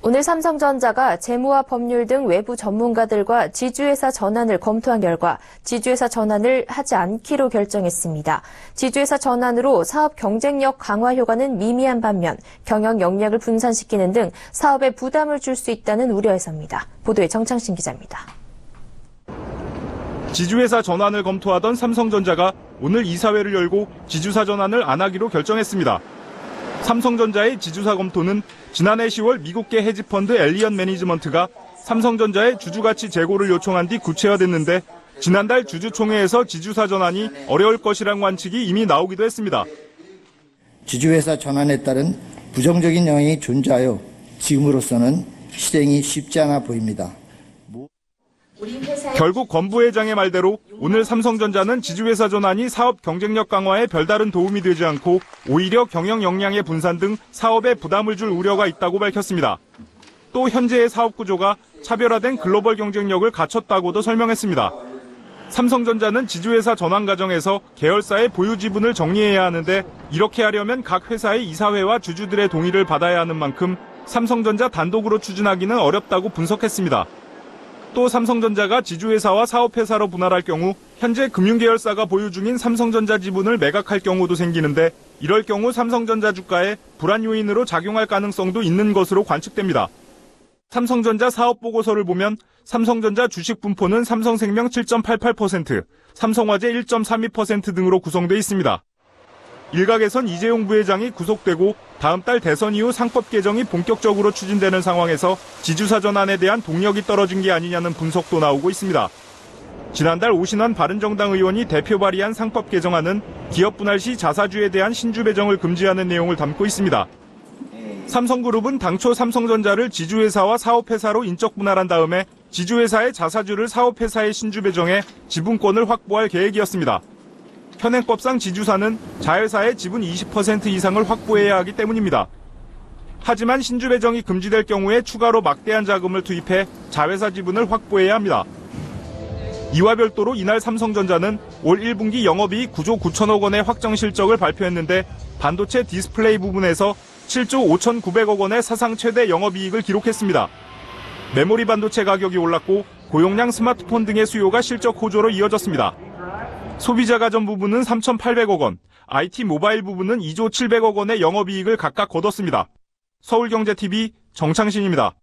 오늘 삼성전자가 재무와 법률 등 외부 전문가들과 지주회사 전환을 검토한 결과 지주회사 전환을 하지 않기로 결정했습니다. 지주회사 전환으로 사업 경쟁력 강화 효과는 미미한 반면 경영 역량을 분산시키는 등 사업에 부담을 줄 수 있다는 우려에서입니다. 보도에 정창신 기자입니다. 지주회사 전환을 검토하던 삼성전자가 오늘 이사회를 열고 지주사 전환을 안 하기로 결정했습니다. 삼성전자의 지주사 검토는 지난해 10월 미국계 헤지펀드 엘리언 매니지먼트가 삼성전자의 주주가치 재고를 요청한 뒤 구체화됐는데 지난달 주주총회에서 지주사 전환이 어려울 것이란 관측이 이미 나오기도 했습니다. 지주회사 전환에 따른 부정적인 영향이 존재하여 지금으로서는 실행이 쉽지 않아 보입니다. 결국 권 부회장의 말대로 오늘 삼성전자는 지주회사 전환이 사업 경쟁력 강화에 별다른 도움이 되지 않고 오히려 경영 역량의 분산 등 사업에 부담을 줄 우려가 있다고 밝혔습니다. 또 현재의 사업 구조가 차별화된 글로벌 경쟁력을 갖췄다고도 설명했습니다. 삼성전자는 지주회사 전환 과정에서 계열사의 보유 지분을 정리해야 하는데 이렇게 하려면 각 회사의 이사회와 주주들의 동의를 받아야 하는 만큼 삼성전자 단독으로 추진하기는 어렵다고 분석했습니다. 또 삼성전자가 지주회사와 사업회사로 분할할 경우 현재 금융계열사가 보유 중인 삼성전자 지분을 매각할 경우도 생기는데 이럴 경우 삼성전자 주가에 불안 요인으로 작용할 가능성도 있는 것으로 관측됩니다. 삼성전자 사업보고서를 보면 삼성전자 주식 분포는 삼성생명 7.88%, 삼성화재 1.32% 등으로 구성돼 있습니다. 일각에선 이재용 부회장이 구속되고 다음 달 대선 이후 상법 개정이 본격적으로 추진되는 상황에서 지주사 전환에 대한 동력이 떨어진 게 아니냐는 분석도 나오고 있습니다. 지난달 오신환 바른정당 의원이 대표 발의한 상법 개정안은 기업 분할 시 자사주에 대한 신주 배정을 금지하는 내용을 담고 있습니다. 삼성그룹은 당초 삼성전자를 지주회사와 사업회사로 인적 분할한 다음에 지주회사의 자사주를 사업회사에 신주 배정해 지분권을 확보할 계획이었습니다. 현행법상 지주사는 자회사의 지분 20% 이상을 확보해야 하기 때문입니다. 하지만 신주 배정이 금지될 경우에 추가로 막대한 자금을 투입해 자회사 지분을 확보해야 합니다. 이와 별도로 이날 삼성전자는 올 1분기 영업이익 9조 9천억 원의 확정 실적을 발표했는데 반도체 디스플레이 부분에서 7조 5,900억 원의 사상 최대 영업이익을 기록했습니다. 메모리 반도체 가격이 올랐고 고용량 스마트폰 등의 수요가 실적 호조로 이어졌습니다. 소비자 가전 부분은 3,800억 원, IT 모바일 부분은 2조 700억 원의 영업이익을 각각 거뒀습니다. 서울경제TV 정창신입니다.